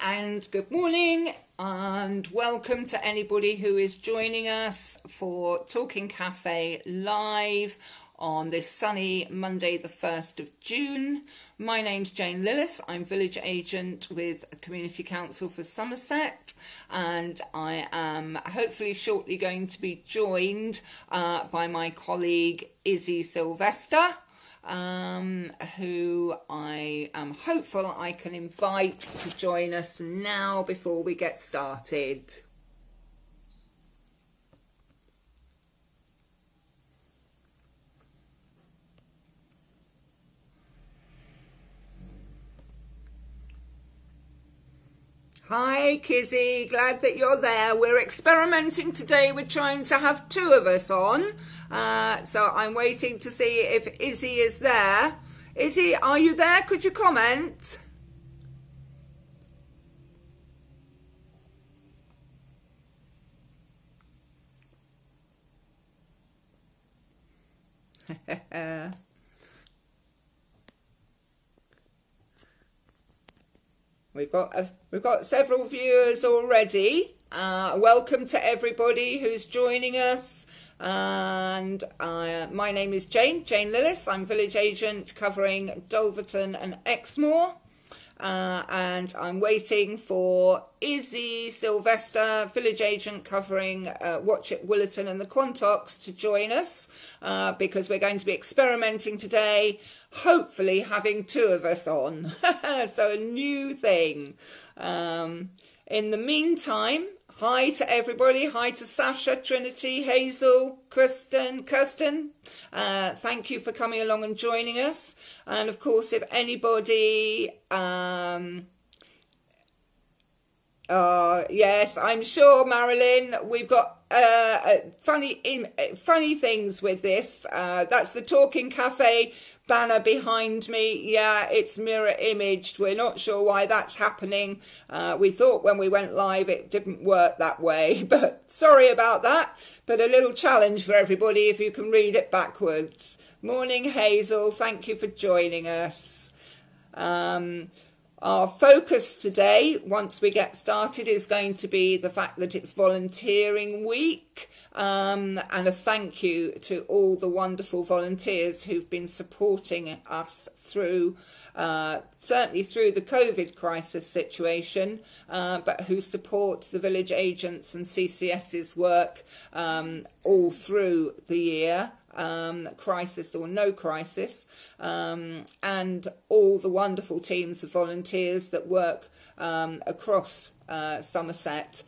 Hi and good morning and welcome to anybody who is joining us for Talking Cafe live on this sunny Monday the 1st of June. My name's Jane Lillis. I'm village agent with Community Council for Somerset, and I am hopefully shortly going to be joined by my colleague Izzy Sylvester, who I am hopeful I can invite to join us now before we get started. Hi Kizzy, glad that you're there. We're experimenting today. We're trying to have two of us on. So I'm waiting to see if Izzy is there. Izzy, are you there? Could you comment? We've got several viewers already. Welcome to everybody who's joining us. And my name is Jane Lillis. I'm village agent covering Dulverton and Exmoor. And I'm waiting for Izzy Sylvester, village agent covering Watchet, Willerton and the Quantocks, to join us because we're going to be experimenting today, hopefully having two of us on. So a new thing. In the meantime, hi to everybody. Hi to Sasha, Trinity, Hazel, Kirsten. Thank you for coming along and joining us. And of course, if anybody, yes, I'm sure, Marilyn, we've got funny things with this. That's the Talking Cafe banner behind me. Yeah, it's mirror imaged. We're not sure why that's happening. We thought when we went live it didn't work that way, but sorry about that. But a little challenge for everybody if you can read it backwards. Morning Hazel, thank you for joining us. Our focus today, once we get started, is going to be the fact that it's volunteering week, and a thank you to all the wonderful volunteers who've been supporting us through, certainly through the COVID crisis situation, but who support the village agents and CCS's work all through the year. Crisis or no crisis, and all the wonderful teams of volunteers that work across Somerset,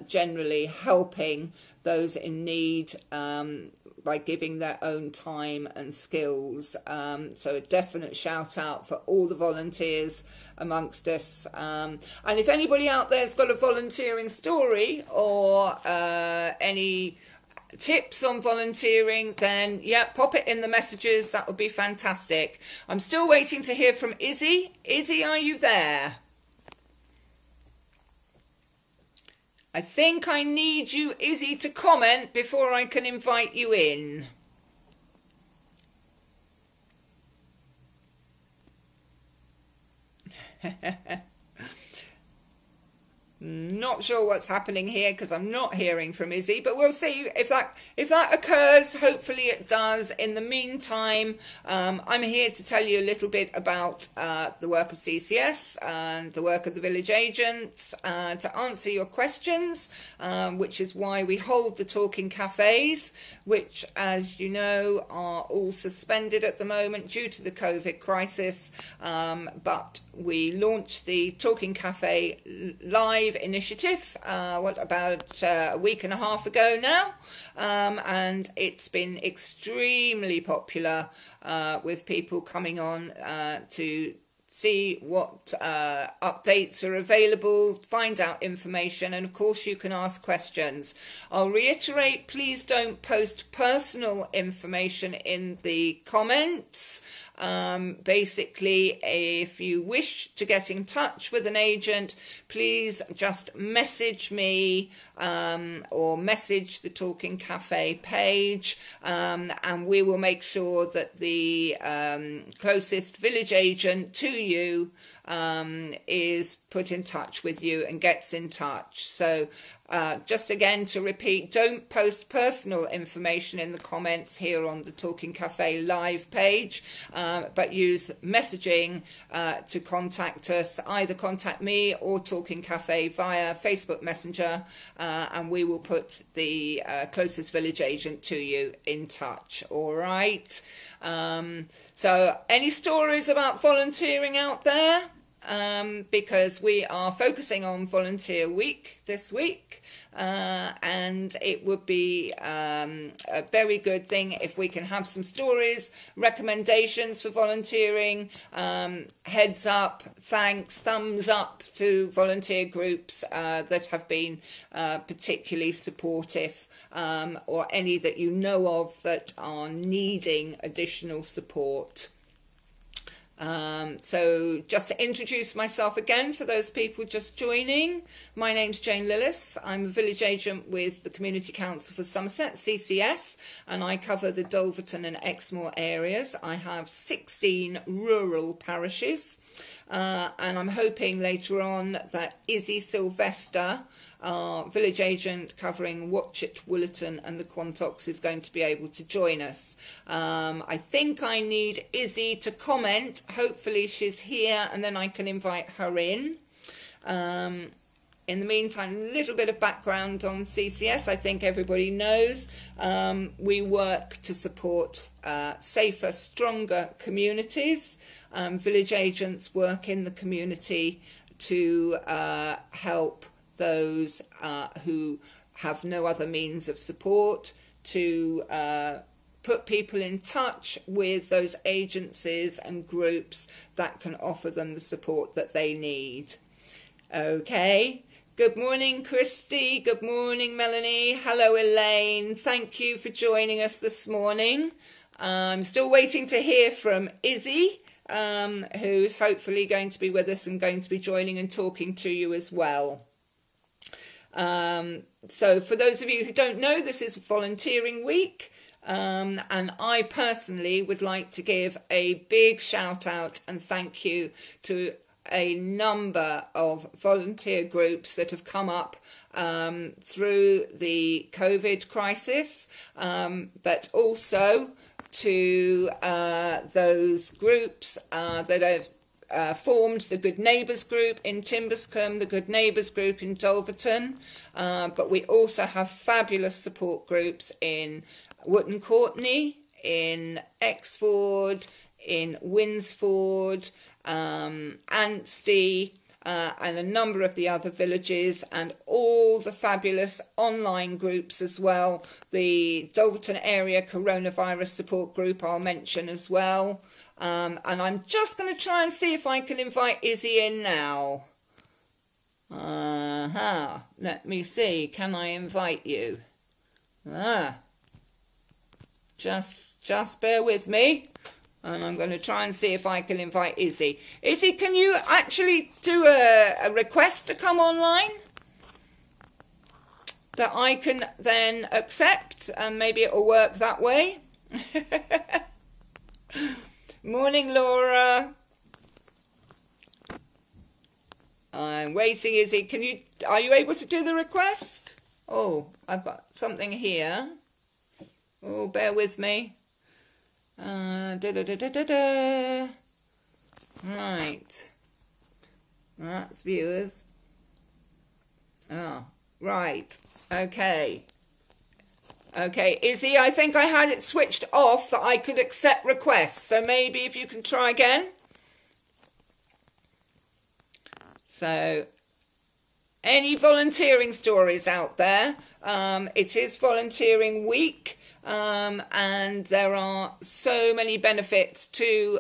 generally helping those in need by giving their own time and skills. So a definite shout out for all the volunteers amongst us. And if anybody out there's got a volunteering story or any tips on volunteering, then yeah, pop it in the messages. That would be fantastic. I'm still waiting to hear from Izzy. Izzy, are you there? I think I need you, Izzy, to comment before I can invite you in. Not sure what's happening here because I'm not hearing from Izzy, but we'll see if that occurs. Hopefully it does. In the meantime, I'm here to tell you a little bit about the work of CCS and the work of the village agents, to answer your questions, which is why we hold the Talking Cafes, which, as you know, are all suspended at the moment due to the COVID crisis, but we launched the Talking Cafe live initiative about a week and a half ago now, and it's been extremely popular with people coming on to see what updates are available, find out information, and of course you can ask questions. I'll reiterate, please don't post personal information in the comments. Basically, if you wish to get in touch with an agent, please just message me or message the Talking Cafe page, and we will make sure that the closest village agent to you is put in touch with you and gets in touch. So just again to repeat, don't post personal information in the comments here on the Talking Cafe live page, but use messaging to contact us. Either contact me or Talking Cafe via Facebook Messenger, and we will put the closest village agent to you in touch. All right. So any stories about volunteering out there? Because we are focusing on Volunteer Week this week, and it would be a very good thing if we can have some stories, recommendations for volunteering, heads up, thanks, thumbs up to volunteer groups that have been particularly supportive, or any that you know of that are needing additional support. So just to introduce myself again for those people just joining, my name's Jane Lillis. I'm a village agent with the Community Council for Somerset, CCS, and I cover the Dulverton and Exmoor areas. I have 16 rural parishes, and I'm hoping later on that Izzy Sylvester, our village agent covering Watchet, Woollerton and the Quantocks, is going to be able to join us. I think I need Izzy to comment. Hopefully she's here and then I can invite her in. In the meantime, a little bit of background on CCS. I think everybody knows we work to support safer, stronger communities. Village agents work in the community to help those who have no other means of support, to put people in touch with those agencies and groups that can offer them the support that they need. Okay. Good morning, Christy. Good morning, Melanie. Hello, Elaine. Thank you for joining us this morning. I'm still waiting to hear from Izzy, who's hopefully going to be with us and going to be joining and talking to you as well. So for those of you who don't know, this is Volunteering Week, and I personally would like to give a big shout out and thank you to a number of volunteer groups that have come up through the COVID crisis, but also to those groups that have formed the Good Neighbours group in Timberscombe, the Good Neighbours group in Dulverton, but we also have fabulous support groups in Wootton Courtney, in Exford, in Winsford, Anstey, and a number of the other villages, and all the fabulous online groups as well. The Dulverton Area Coronavirus Support Group I'll mention as well. And I'm just going to try and see if I can invite Izzy in now. Let me see. Can I invite you? Just bear with me. And I'm going to try and see if I can invite Izzy. Izzy, can you actually do a request to come online that I can then accept, and maybe it'll work that way? Morning, Laura. I'm waiting, Izzy. Are you able to do the request? Oh, I've got something here. Oh, bear with me. Right. That's viewers. Oh, right. Okay. Okay, Izzy, I think I had it switched off that I could accept requests. So maybe if you can try again. So, any volunteering stories out there? It is Volunteering Week. And there are so many benefits to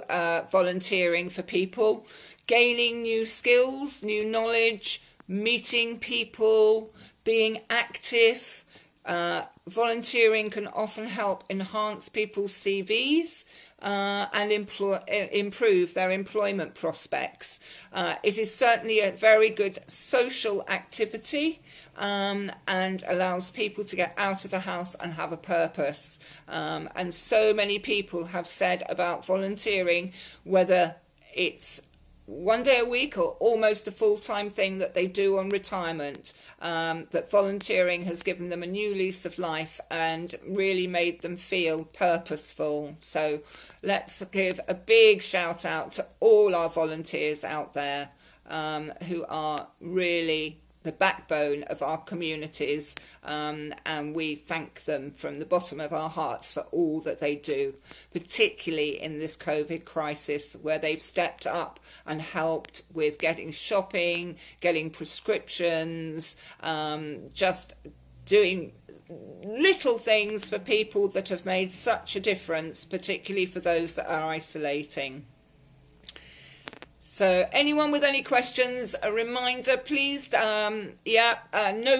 volunteering for people. Gaining new skills, new knowledge, meeting people, being active. Volunteering can often help enhance people's CVs and improve their employment prospects. It is certainly a very good social activity and allows people to get out of the house and have a purpose. And so many people have said about volunteering, whether it's one day a week or almost a full-time thing that they do on retirement, that volunteering has given them a new lease of life and really made them feel purposeful. So let's give a big shout out to all our volunteers out there who are really the backbone of our communities, and we thank them from the bottom of our hearts for all that they do, particularly in this COVID crisis, where they've stepped up and helped with getting shopping, getting prescriptions, just doing little things for people that have made such a difference, particularly for those that are isolating. So anyone with any questions, a reminder, please, no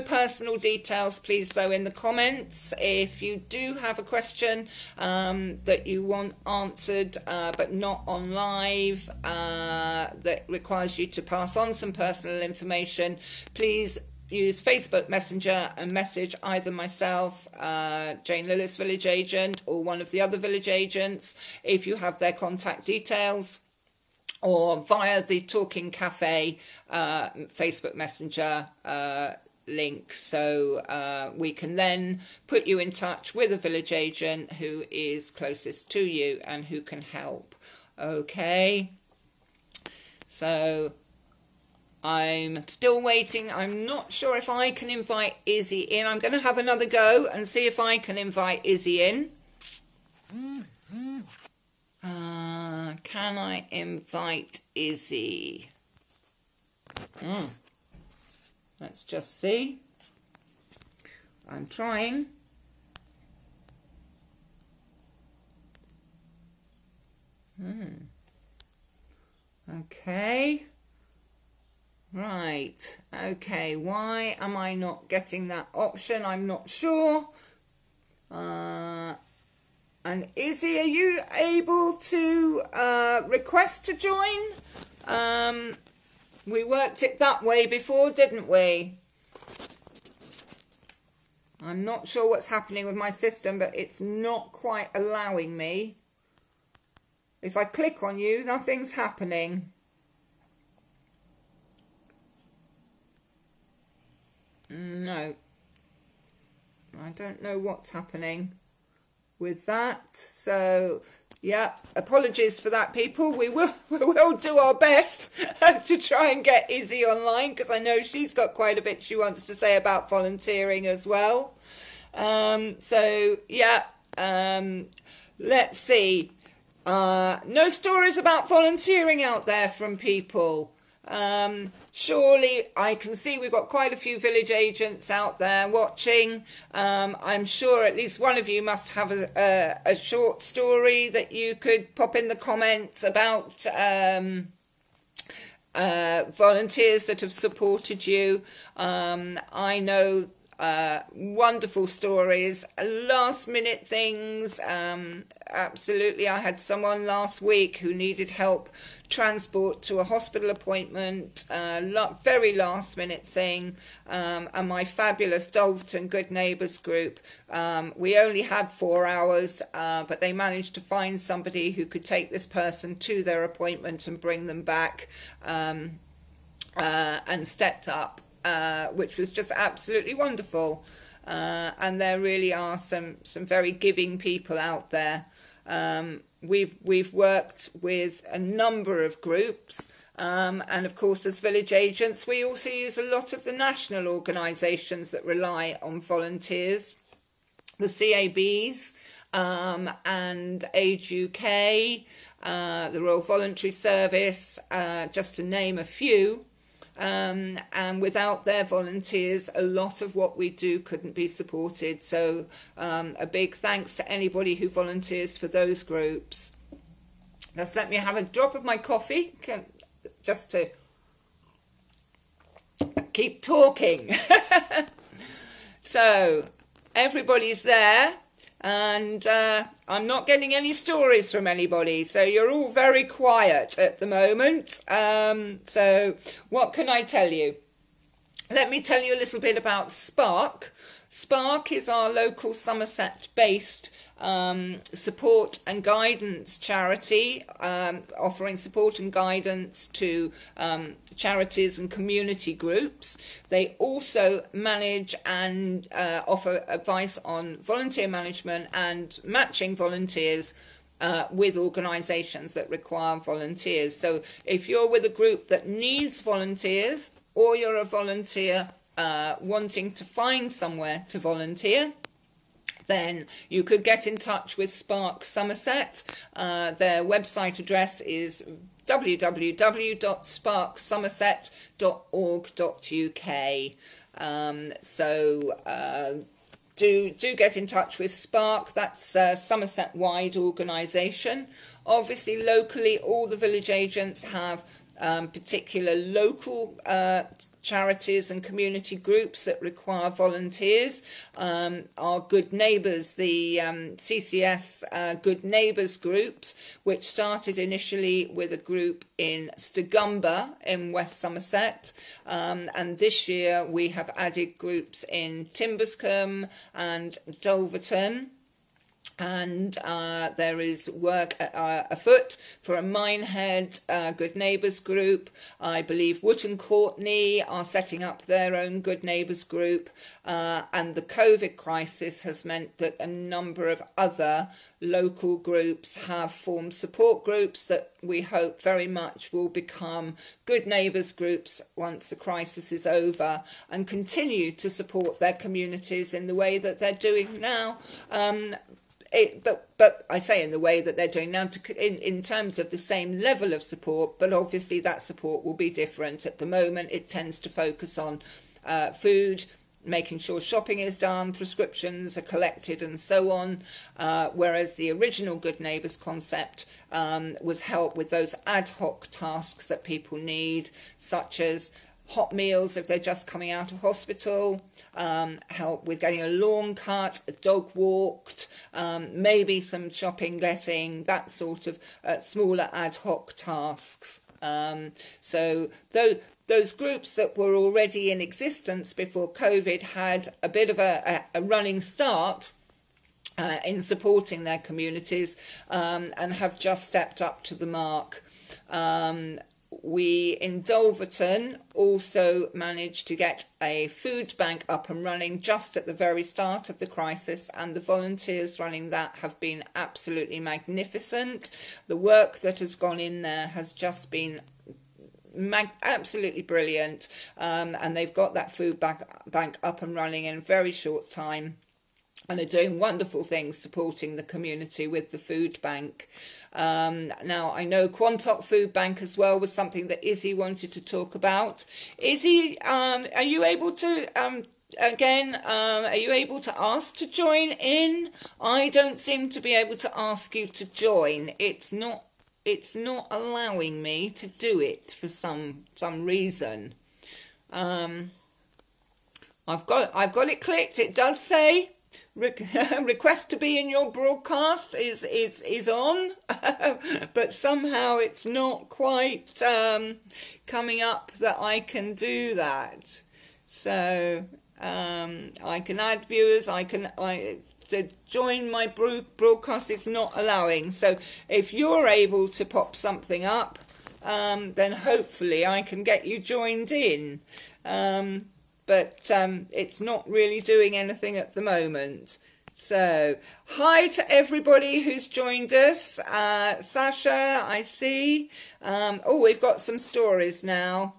personal details, please, though, in the comments. If you do have a question that you want answered but not on live, that requires you to pass on some personal information, please use Facebook Messenger and message either myself, Jane Lillis, village agent, or one of the other village agents if you have their contact details, or via the Talking Cafe Facebook Messenger link. So we can then put you in touch with a village agent who is closest to you and who can help. Okay, so I'm still waiting. I'm not sure if I can invite Izzy in. I'm going to have another go and see if I can invite Izzy in. Can I invite Izzy? Let's just see. I'm trying. Okay. Right. Okay. Why am I not getting that option? I'm not sure. And Izzy, are you able to request to join? We worked it that way before, didn't we? I'm not sure what's happening with my system, but it's not quite allowing me. If I click on you, nothing's happening. No. I don't know what's happening with that. So yeah, apologies for that, people. We will do our best to try and get Izzy online, because I know she's got quite a bit she wants to say about volunteering as well. So yeah, let's see. No stories about volunteering out there from people. Surely I can see we've got quite a few village agents out there watching. I'm sure at least one of you must have a short story that you could pop in the comments about volunteers that have supported you. I know wonderful stories, last minute things. Absolutely, I had someone last week who needed help transport to a hospital appointment, very last minute thing, and my fabulous Dalton Good Neighbours group, we only had 4 hours, but they managed to find somebody who could take this person to their appointment and bring them back, and stepped up, which was just absolutely wonderful. And there really are some very giving people out there. We've worked with a number of groups, and of course as village agents we also use a lot of the national organisations that rely on volunteers, the CABs, and Age UK, the Royal Voluntary Service, just to name a few. And without their volunteers, a lot of what we do couldn't be supported. So a big thanks to anybody who volunteers for those groups. Just let me have a drop of my coffee, just to keep talking. So everybody's there. And I'm not getting any stories from anybody, so you're all very quiet at the moment. So what can I tell you? let me tell you a little bit about Spark. Spark is our local Somerset-based support and guidance charity, offering support and guidance to charities and community groups. They also manage and offer advice on volunteer management and matching volunteers with organisations that require volunteers. So if you're with a group that needs volunteers, or you're a volunteer wanting to find somewhere to volunteer, then you could get in touch with Spark Somerset. Their website address is www.sparkssomerset.org.uk. Do get in touch with Spark. That's a Somerset-wide organisation. Obviously, locally, all the village agents have particular local charities and community groups that require volunteers. Our Good Neighbours, the CCS Good Neighbours groups, which started initially with a group in Stigumber in West Somerset, and this year we have added groups in Timberscombe and Dulverton. And there is work afoot for a Minehead Good Neighbours group. I believe Wootton Courtney are setting up their own Good Neighbours group. And the COVID crisis has meant that a number of other local groups have formed support groups that we hope very much will become Good Neighbours groups once the crisis is over, and continue to support their communities in the way that they're doing now. But I say in the way that they're doing now, in terms of the same level of support, but obviously that support will be different. At the moment, it tends to focus on food, making sure shopping is done, prescriptions are collected and so on, whereas the original Good Neighbours concept was help with those ad hoc tasks that people need, such as hot meals if they're just coming out of hospital, help with getting a lawn cut, a dog walked, maybe some shopping getting, that sort of smaller ad hoc tasks. So those groups that were already in existence before COVID had a bit of a running start in supporting their communities, and have just stepped up to the mark. We in Dulverton also managed to get a food bank up and running just at the very start of the crisis, and the volunteers running that have been absolutely magnificent. The work that has gone in there has just been absolutely brilliant, and they've got that food bank up and running in a very short time, and are doing wonderful things supporting the community with the food bank. Now, I know Quantock Food Bank as well was something that Izzy wanted to talk about. Izzy, are you able to, are you able to ask to join in? I don't seem to be able to ask you to join. It's not allowing me to do it for some reason. I've got it clicked. It does say request to be in your broadcast is on, but somehow it's not quite coming up that I can do that. So I can add viewers. To join my broadcast, it's not allowing. So if you're able to pop something up, then hopefully I can get you joined in. But it's not really doing anything at the moment. So, hi to everybody who's joined us. Sasha, I see. Oh, we've got some stories now.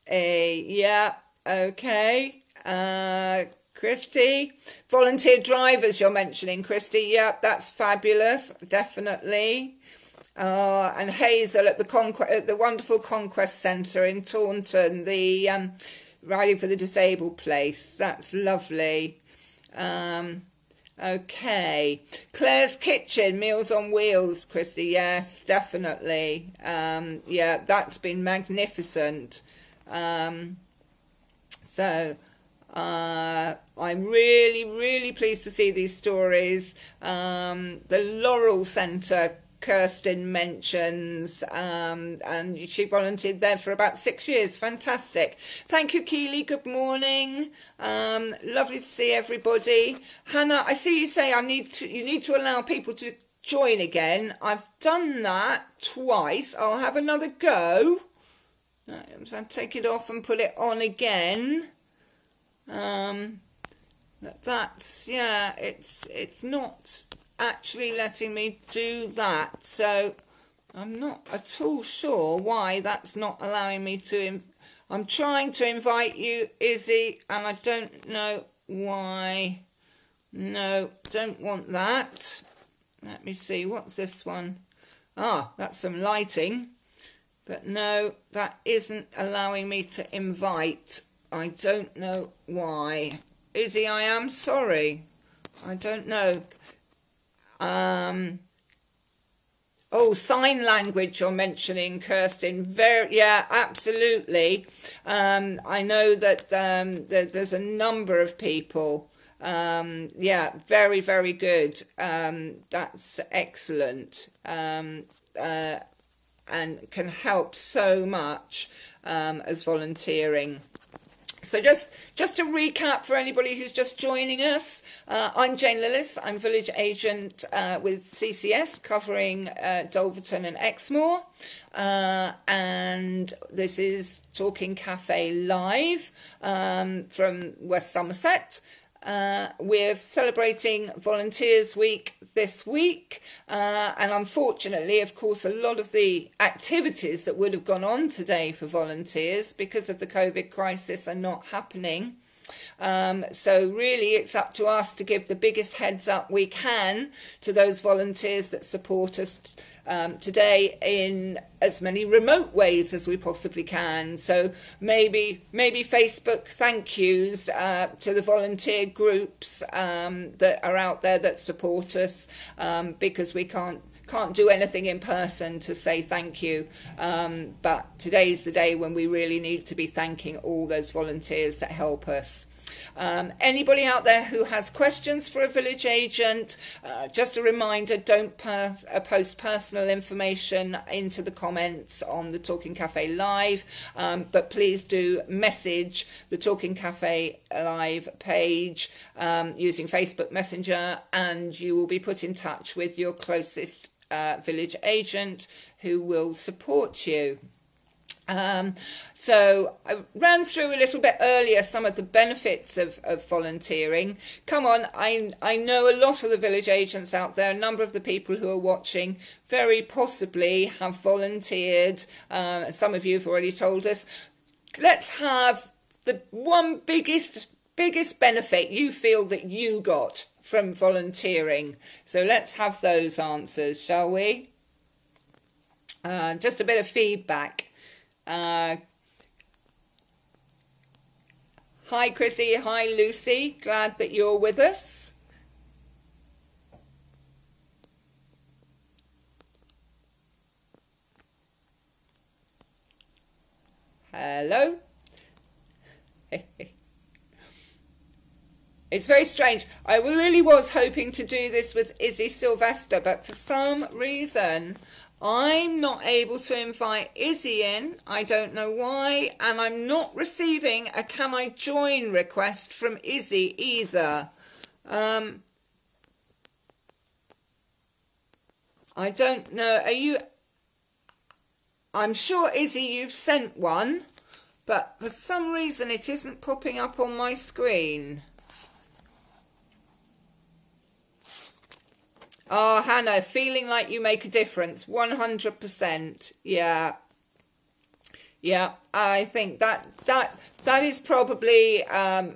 Yeah, okay. Christy, volunteer drivers you're mentioning, Christy. Yeah, that's fabulous, definitely. And Hazel at the wonderful Conquest Centre in Taunton, the Riding for the Disabled place. That's lovely. Okay. Claire's Kitchen, Meals on Wheels, Christy. Yes, definitely. Yeah, that's been magnificent. So I'm really, really pleased to see these stories. The Laurel Centre Kirsten mentions, and she volunteered there for about 6 years. Fantastic. Thank you, Keely. Good morning. Lovely to see everybody. Hannah, I see you say you need to allow people to join again. I've done that twice. I'll have another go. I'll take it off and put it on again. That's, yeah, it's not actually letting me do that, so I'm not at all sure why that's not allowing me to. I'm trying to invite you, Izzy, and I don't know why. No, don't want that. Let me see, what's this one? Ah, that's some lighting, but no, that isn't allowing me to invite. I don't know why. Izzy, I am sorry. I don't know. Oh, sign language you're mentioning, Kirsten. Yeah, absolutely. I know that there's a number of people. Yeah, very, very good. That's excellent. And can help so much as volunteering. So just to recap for anybody who's just joining us, I'm Jane Lillis. I'm village agent with CCS covering Dulverton and Exmoor. And this is Talking Cafe Live from West Somerset. We're celebrating Volunteers Week this week, and unfortunately, of course, a lot of the activities that would have gone on today for volunteers because of the COVID crisis are not happening. So really it's up to us to give the biggest heads up we can to those volunteers that support us today in as many remote ways as we possibly can. So maybe Facebook thank yous to the volunteer groups that are out there that support us, because we can't do anything in person to say thank you, but today's the day when we really need to be thanking all those volunteers that help us. Anybody out there who has questions for a village agent, just a reminder, don't post personal information into the comments on the Talking Cafe Live, but please do message the Talking Cafe Live page using Facebook Messenger, and you will be put in touch with your closest village agent who will support you. So I ran through a little bit earlier some of the benefits of volunteering. Come on, I know a lot of the village agents out there, a number of the people who are watching very possibly have volunteered. Some of you have already told us. Let's have the one biggest benefit you feel that you got from volunteering. So let's have those answers, shall we? Just a bit of feedback. Hi Chrissy, hi Lucy, glad that you're with us. Hello. It's very strange. I really was hoping to do this with Izzy Sylvester, but for some reason I'm not able to invite Izzy in. I don't know why, and I'm not receiving a can I join request from Izzy either. I don't know. Are you? I'm sure, Izzy, you've sent one, but for some reason it isn't popping up on my screen. Oh, Hannah, feeling like you make a difference, 100%. Yeah, I think that is probably a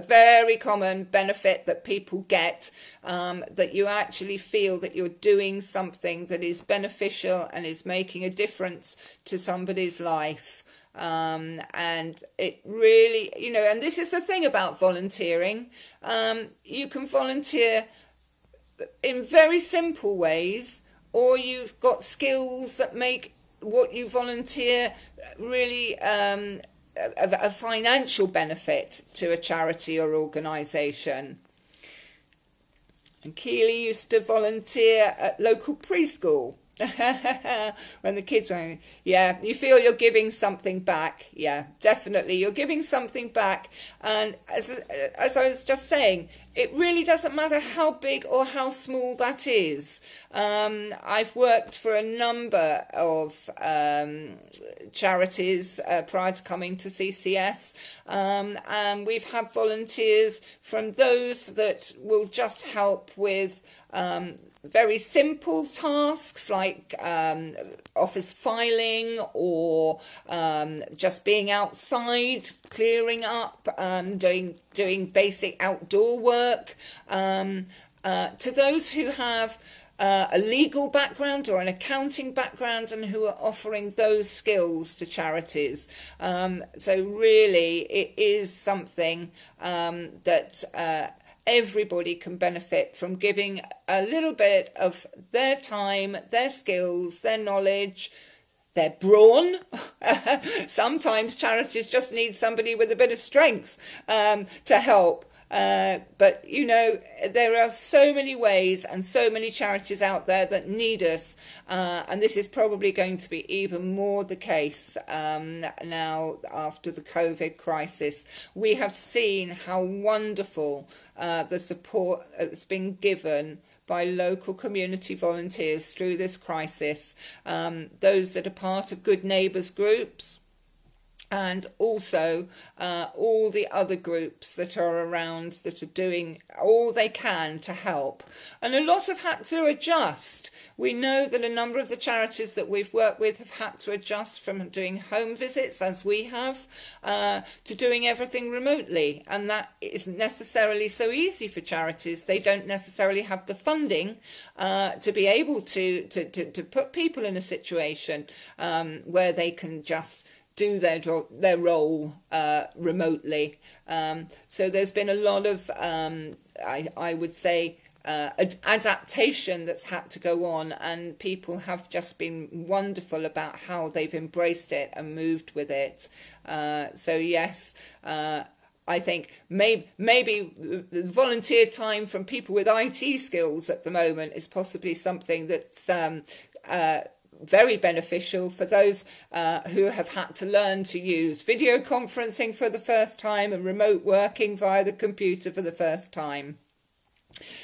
very common benefit that people get, that you actually feel that you're doing something that is beneficial and is making a difference to somebody's life. And it really, you know, and this is the thing about volunteering. You can volunteer in very simple ways, or you've got skills that make what you volunteer really a financial benefit to a charity or organisation. And Keely used to volunteer at local preschool. When the kids were, yeah, you feel you're giving something back. Yeah, definitely, you're giving something back. And as I was just saying, it really doesn't matter how big or how small that is. I've worked for a number of charities prior to coming to CCS, and we've had volunteers from those that will just help with very simple tasks like office filing, or just being outside, clearing up, doing basic outdoor work, to those who have a legal background or an accounting background and who are offering those skills to charities. So really it is something that everybody can benefit from, giving a little bit of their time, their skills, their knowledge, their brawn. Sometimes charities just need somebody with a bit of strength to help. But, you know, there are so many ways and so many charities out there that need us. And this is probably going to be even more the case now after the COVID crisis. We have seen how wonderful the support that's been given by local community volunteers through this crisis. Those that are part of Good Neighbours groups, and also all the other groups that are around that are doing all they can to help. And a lot have had to adjust. We know that a number of the charities that we've worked with have had to adjust from doing home visits, as we have, to doing everything remotely. And that isn't necessarily so easy for charities. They don't necessarily have the funding to be able to put people in a situation where they can just do their role remotely. So there's been a lot of, I would say, adaptation that's had to go on, and people have just been wonderful about how they've embraced it and moved with it. So yes, I think maybe the volunteer time from people with IT skills at the moment is possibly something that's very beneficial for those who have had to learn to use video conferencing for the first time and remote working via the computer for the first time.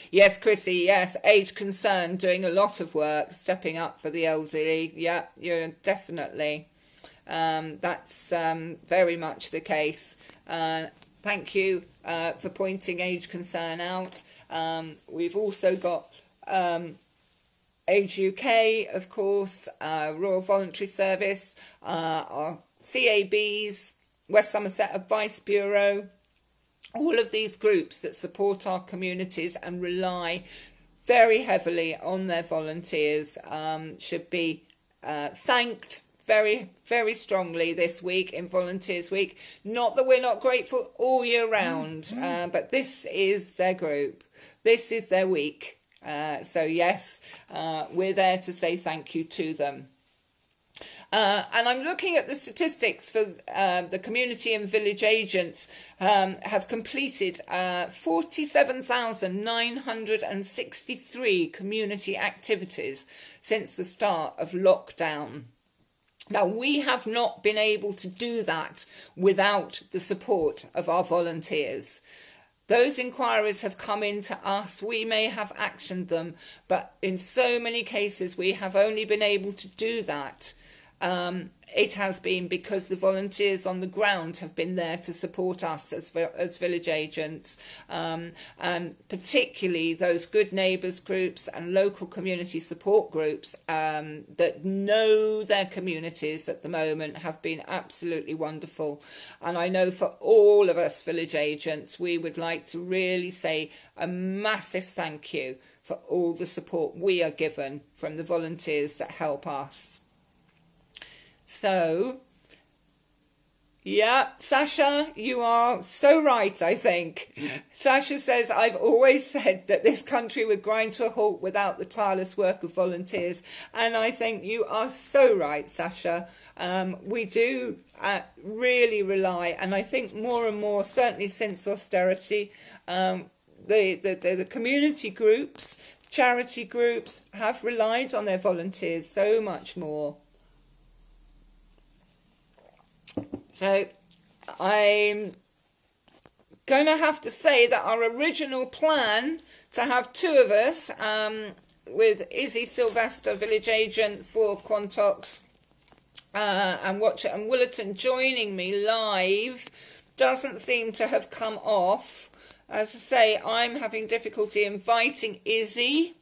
Yes, Chrissy, yes, Age Concern doing a lot of work, stepping up for the elderly. Yeah, you're definitely. That's very much the case. Thank you for pointing Age Concern out. We've also got Age UK, of course, Royal Voluntary Service, our CABs, West Somerset Advice Bureau, all of these groups that support our communities and rely very heavily on their volunteers should be thanked very, very strongly this week in Volunteers Week. Not that we're not grateful all year round, but this is their group. This is their week. So yes, we're there to say thank you to them. And I'm looking at the statistics for the community and village agents have completed 47,963 community activities since the start of lockdown. Now, we have not been able to do that without the support of our volunteers. Those inquiries have come in to us. We may have actioned them, but in so many cases we have only been able to do that. It has been because the volunteers on the ground have been there to support us as village agents, and particularly those Good Neighbours groups and local community support groups that know their communities at the moment have been absolutely wonderful. And I know for all of us village agents, we would like to really say a massive thank you for all the support we are given from the volunteers that help us. So, yeah, Sasha, you are so right, I think. Sasha says, I've always said that this country would grind to a halt without the tireless work of volunteers. And I think you are so right, Sasha. We do really rely, and I think more and more, certainly since austerity, the community groups, charity groups have relied on their volunteers so much more. So I'm going to have to say that our original plan to have two of us, with Izzy Sylvester, village agent for Quantox, and Watcher and Willerton joining me live, doesn't seem to have come off. As I say, I'm having difficulty inviting Izzy,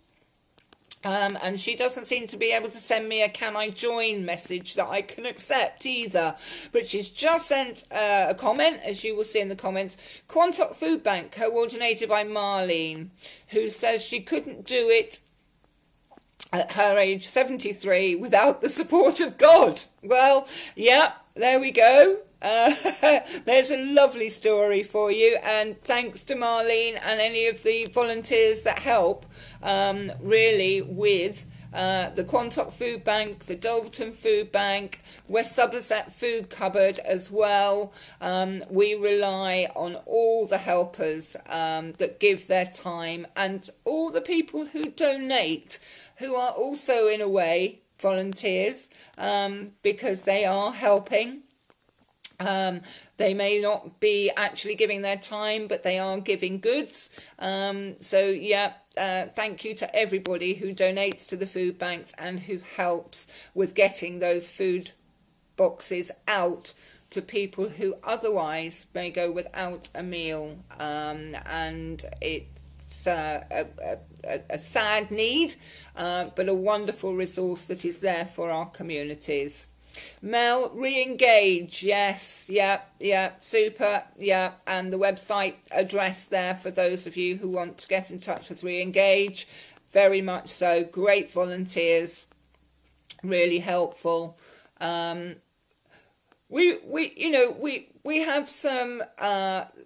and she doesn't seem to be able to send me a "can I join" message that I can accept either. But she's just sent a comment, as you will see in the comments. Quantock Food Bank, coordinated by Marlene, who says she couldn't do it at her age 73 without the support of God. Well, yeah, there we go. There's a lovely story for you, and thanks to Marlene and any of the volunteers that help really with the Quantock Food Bank, the Dulverton Food Bank, West Somerset Food Cupboard as well. We rely on all the helpers that give their time, and all the people who donate, who are also in a way volunteers, because they are helping. They may not be actually giving their time, but they are giving goods. So yeah, thank you to everybody who donates to the food banks and who helps with getting those food boxes out to people who otherwise may go without a meal. And it's a sad need, but a wonderful resource that is there for our communities. Mel, re-engage, yes, yeah, super, yeah, and the website address there for those of you who want to get in touch with re-engage, very much so, great volunteers, really helpful. We have some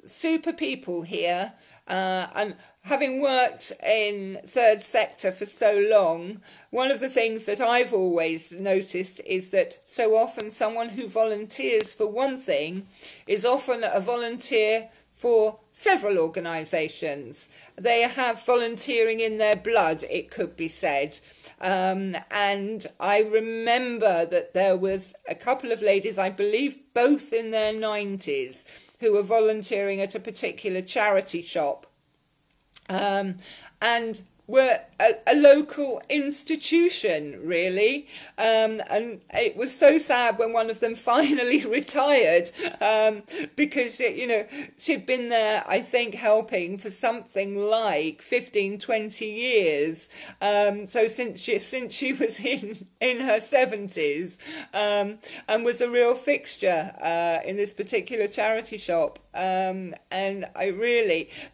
super people here, and having worked in third sector for so long, one of the things that I've always noticed is that so often someone who volunteers for one thing is often a volunteer for several organisations. They have volunteering in their blood, it could be said. And I remember that there was a couple of ladies, I believe both in their 90s, who were volunteering at a particular charity shop. And were a local institution, really, and it was so sad when one of them finally retired, because she'd been there, I think, helping for something like 15-20 years, so since she was in her 70s, and was a real fixture in this particular charity shop. And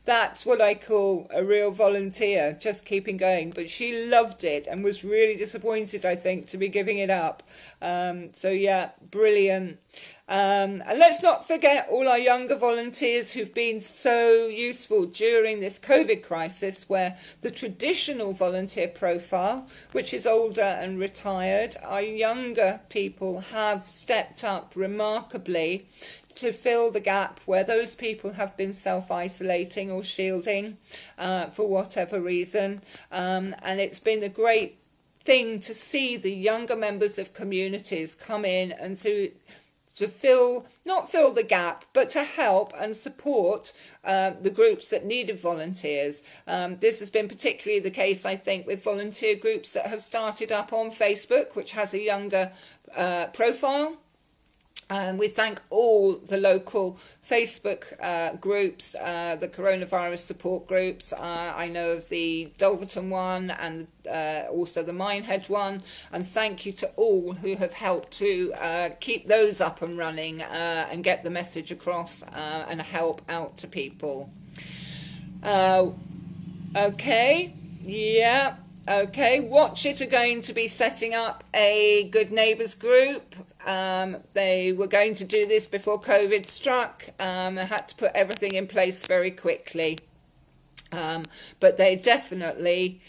that's what I call a real volunteer, just keeping going. But she loved it and was really disappointed, I think, to be giving it up. So yeah, brilliant. And let's not forget all our younger volunteers who've been so useful during this COVID crisis, where the traditional volunteer profile, which is older and retired, our younger people have stepped up remarkably to fill the gap where those people have been self-isolating or shielding for whatever reason. And it's been a great thing to see the younger members of communities come in and to not fill the gap, but to help and support the groups that needed volunteers. This has been particularly the case, I think, with volunteer groups that have started up on Facebook, which has a younger profile. And we thank all the local Facebook groups, the coronavirus support groups. I know of the Dulverton one and also the Minehead one. And thank you to all who have helped to keep those up and running and get the message across and help out to people. Okay, yeah. Okay, Watch It are going to be setting up a Good Neighbours group. They were going to do this before COVID struck. They had to put everything in place very quickly. But they definitely,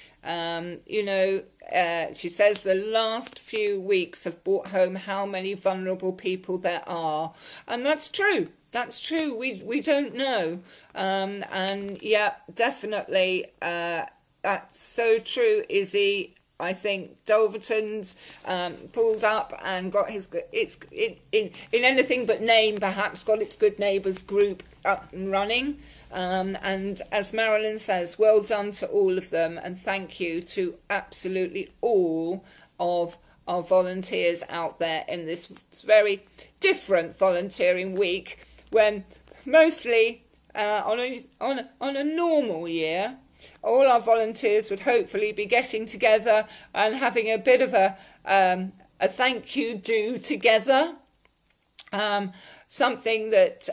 she says the last few weeks have brought home how many vulnerable people there are. And that's true. That's true. We don't know. And yeah, definitely, that's so true, Izzy. I think Dulverton's pulled up and got in anything but name, perhaps, got its Good Neighbours group up and running. And as Marilyn says, well done to all of them, and thank you to absolutely all of our volunteers out there in this very different volunteering week, when mostly on a normal year, all our volunteers would hopefully be getting together and having a bit of a thank you do together. Something that,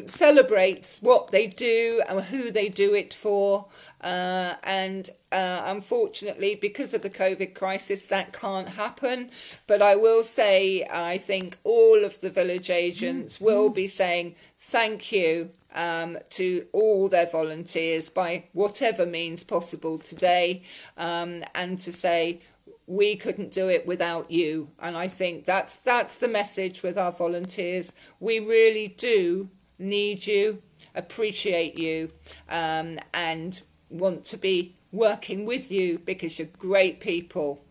celebrates what they do and who they do it for. And unfortunately, because of the COVID crisis, that can't happen. But I will say, I think all of the village agents will be saying thank you to all their volunteers by whatever means possible today, and to say, we couldn't do it without you. And I think that's the message with our volunteers. We really do need you, appreciate you, and want to be working with you because you're great people.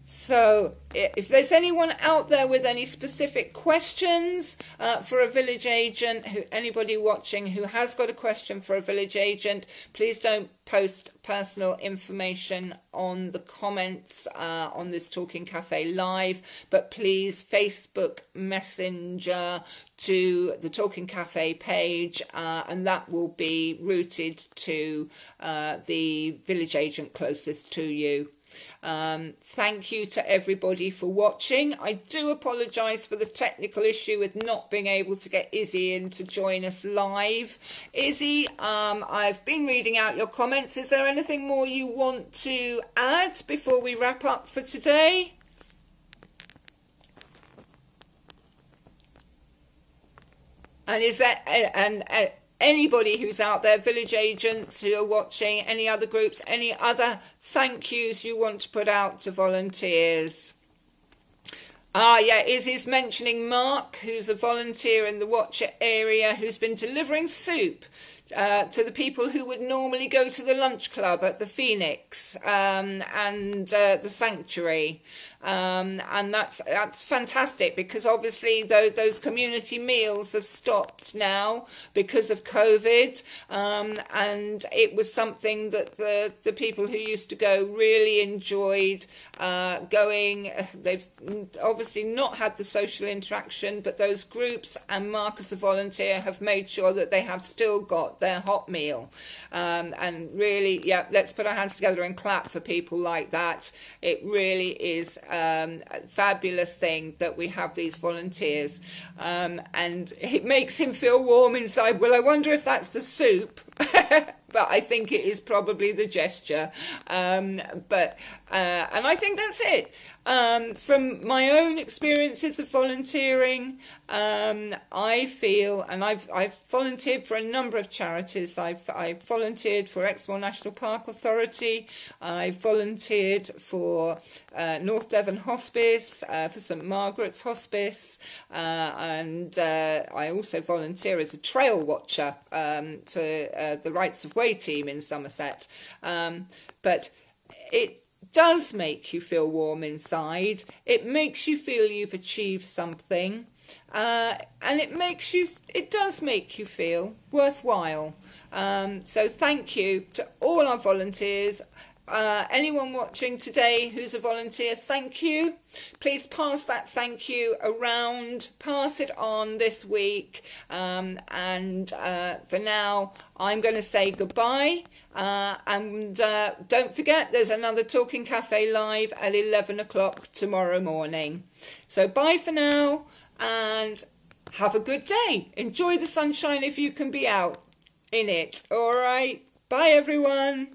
So if there's anyone out there with any specific questions for a village agent, anybody watching who has got a question for a village agent, please don't post personal information on the comments on this Talking Cafe Live, but please Facebook Messenger to the Talking Cafe page, and that will be routed to the village agent closest to you. Thank you to everybody for watching. I do apologise for the technical issue with not being able to get Izzy in to join us live. Izzy, I've been reading out your comments. Is there anything more you want to add before we wrap up for today? And is there anybody who's out there, village agents who are watching, any other groups, any other thank yous you want to put out to volunteers? Yeah, Izzy's mentioning Mark, who's a volunteer in the Watcher area, who's been delivering soup to the people who would normally go to the lunch club at the Phoenix and the Sanctuary. And that's fantastic, because obviously those community meals have stopped now because of COVID, and it was something that the people who used to go really enjoyed going. They've obviously not had the social interaction, but those groups and Mark as a volunteer have made sure that they have still got their hot meal, and really, yeah, let's put our hands together and clap for people like that. It really is a fabulous thing that we have these volunteers, and it makes him feel warm inside. Well, I wonder if that's the soup. But I think it is probably the gesture. And I think that's it. From my own experiences of volunteering, I feel, and I've volunteered for a number of charities. I've volunteered for Exmoor National Park Authority. I volunteered for North Devon Hospice, for St Margaret's Hospice, and I also volunteer as a trail watcher for the Rights of Way team in Somerset. But it does make you feel warm inside. It makes you feel you've achieved something, and it does make you feel worthwhile. So thank you to all our volunteers. Anyone watching today who's a volunteer, thank you. Please pass that thank you around, pass it on this week, and for now I'm going to say goodbye, and don't forget there's another Talking Cafe Live at 11 o'clock tomorrow morning. So bye for now, and have a good day. Enjoy the sunshine if you can be out in it. All right, bye everyone.